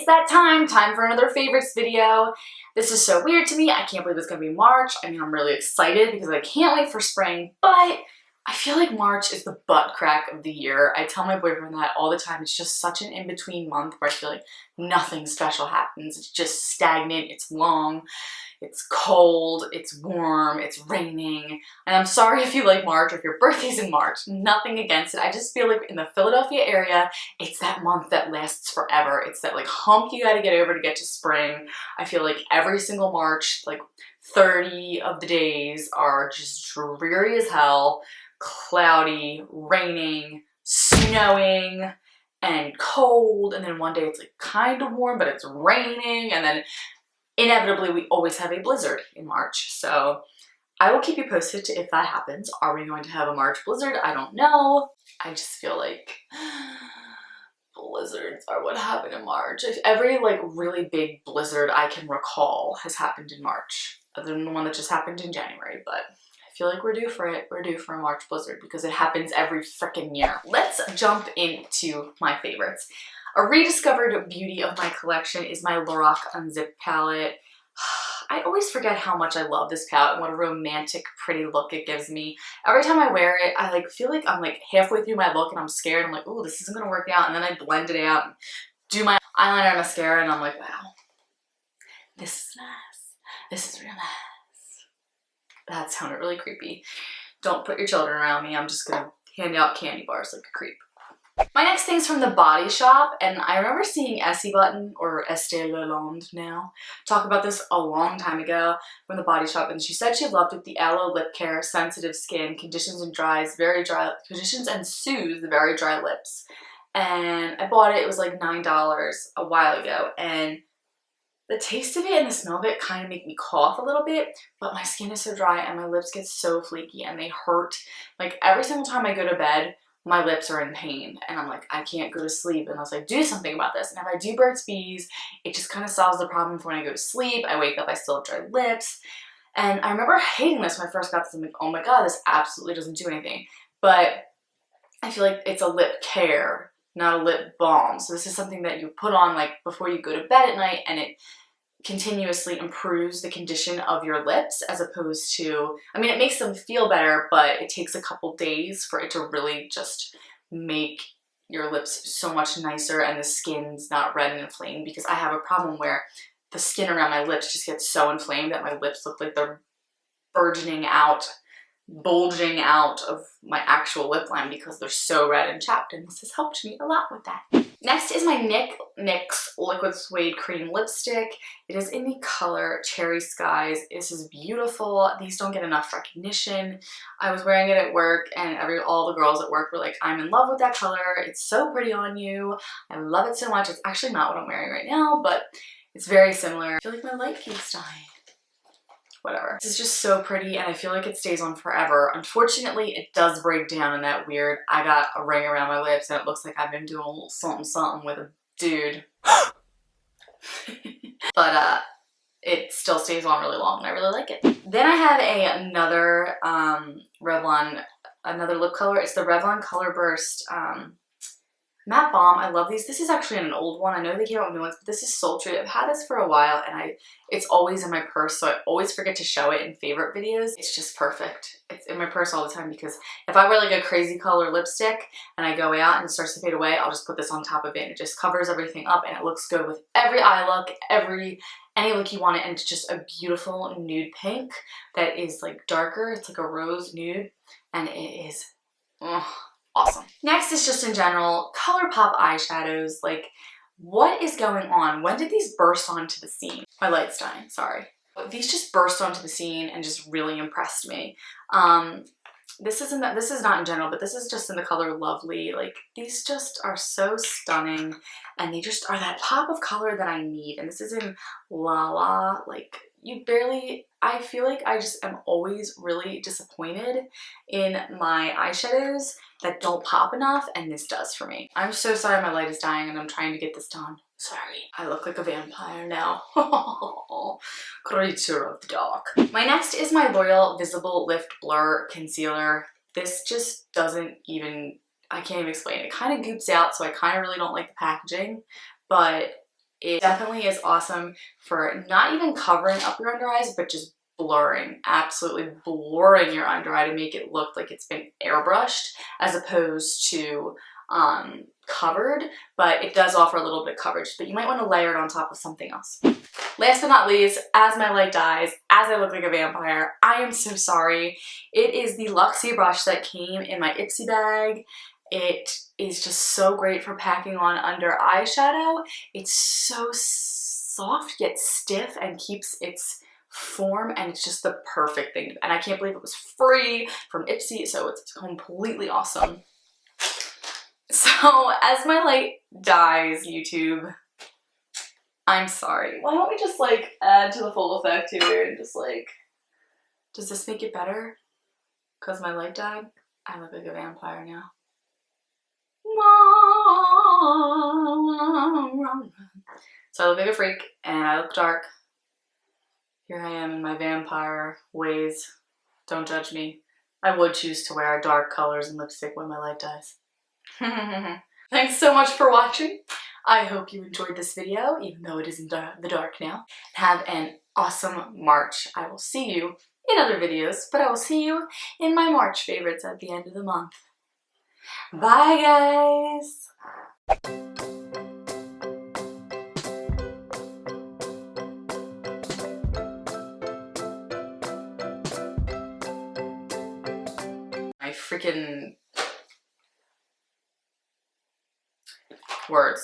that time for another favorites video. This is so weird to me. I can't believe it's gonna be March. I mean, I'm really excited because I can't wait for spring, but I feel like March is the butt crack of the year. I tell my boyfriend that all the time. It's just such an in-between month where I feel like nothing special happens. It's just stagnant, it's long, it's cold, it's warm, it's raining. And I'm sorry if you like March or if your birthday's in March, nothing against it. I just feel like in the Philadelphia area, it's that month that lasts forever. It's that like hump you gotta get over to get to spring. I feel like every single March, like 30 of the days are just dreary as hell, cloudy, raining, snowing, and cold, and then one day it's like kind of warm but it's raining, and then inevitably we always have a blizzard in March. So I will keep you posted if that happens. Are we going to have a March blizzard? I don't know. I just feel like blizzards are what happened in March. If every like really big blizzard I can recall has happened in March, other than the one that just happened in January, but I feel like we're due for it. We're due for a March blizzard because it happens every freaking year. Let's jump into my favorites. A rediscovered beauty of my collection is my Lorac Unzipped palette. I always forget how much I love this palette and what a romantic, pretty look it gives me. Every time I wear it, I like feel like I'm like halfway through my look and I'm scared. I'm like, oh, this isn't gonna work out. And then I blend it out and do my eyeliner and mascara and I'm like, wow, this is nice. This is real nice. That sounded really creepy. Don't put your children around me. I'm just gonna hand out candy bars like a creep. My next thing's from the Body Shop, and I remember seeing Essie Button, or Estée Lalonde now, talk about this a long time ago from the Body Shop, and she said she loved it, the aloe lip care, sensitive skin, conditions and soothes very dry lips. And I bought it, it was like $9 a while ago, and the taste of it and the smell of it kind of make me cough a little bit, but my skin is so dry and my lips get so flaky and they hurt. Like every single time I go to bed, my lips are in pain and I'm like, I can't go to sleep unless I do something about this. And if I do Burt's Bees, it just kind of solves the problem for when I go to sleep. I wake up, I still have dry lips. And I remember hating this when I first got this. I'm like, oh my God, this absolutely doesn't do anything. But I feel like it's a lip care, not a lip balm. So this is something that you put on like before you go to bed at night, and it continuously improves the condition of your lips, as opposed to, I mean, it makes them feel better, but it takes a couple days for it to really just make your lips so much nicer and the skin's not red and inflamed, because I have a problem where the skin around my lips just gets so inflamed that my lips look like they're bulging out of my actual lip line because they're so red and chapped, and this has helped me a lot with that. Next is my NYX Liquid Suede Cream Lipstick. It is in the color Cherry Skies. This is beautiful. These don't get enough recognition. I was wearing it at work and all the girls at work were like, I'm in love with that color. It's so pretty on you. I love it so much. It's actually not what I'm wearing right now, but it's very similar. I feel like my light keeps dying. Whatever. This is just so pretty and I feel like it stays on forever. Unfortunately, it does break down in that weird, I got a ring around my lips and it looks like I've been doing a little something with a dude. But it still stays on really long and I really like it. Then I have another Revlon, another lip color. It's the Revlon Color Burst Matte Balm. I love these. This is actually an old one. I know they came out with new ones, but this is sultry. I've had this for a while and it's always in my purse, so I always forget to show it in favorite videos. It's just perfect. It's in my purse all the time because if I wear like a crazy color lipstick and I go out and it starts to fade away, I'll just put this on top of it and it just covers everything up and it looks good with every eye look, any look you want it, and it's just a beautiful nude pink that is like darker. It's like a rose nude and it is awesome. Next is just in general ColourPop eyeshadows. Like, what is going on? When did these burst onto the scene? My light's dying, sorry. These just burst onto the scene and just really impressed me. This is not in general, but this is just in the color Lovely. Like, these just are so stunning and they just are that pop of color that I need. And this is in La La. Like, I feel like I just am always really disappointed in my eyeshadows that don't pop enough, and this does for me. I'm so sorry my light is dying and I'm trying to get this done. Sorry. I look like a vampire now. Creature of the dark. My next is my L'Oreal Visible Lift Blur Concealer. This just doesn't even, I can't even explain it. It kind of goops out, so I kind of really don't like the packaging, but It definitely is awesome for not even covering up your under eyes, but just blurring, absolutely blurring your under eye to make it look like it's been airbrushed as opposed to covered, but it does offer a little bit of coverage, but you might want to layer it on top of something else. Last but not least, as my light dies, as I look like a vampire, I am so sorry. It is the Luxie brush that came in my Ipsy bag. It is just so great for packing on under eyeshadow. It's so soft yet stiff and keeps its form, and it's just the perfect thing. And I can't believe it was free from Ipsy, so it's completely awesome. So as my light dies, YouTube, I'm sorry. Why don't we just like add to the full effect here and just like, does this make it better? Because my light died? I look like a vampire now. So I look like a freak and I look dark. Here I am in my vampire ways. Don't judge me. I would choose to wear dark colors and lipstick when my light dies. Thanks so much for watching. I hope you enjoyed this video, even though it is in the dark now. Have an awesome March. I will see you in other videos, but I will see you in my March favorites at the end of the month. Bye, guys! My freaking words.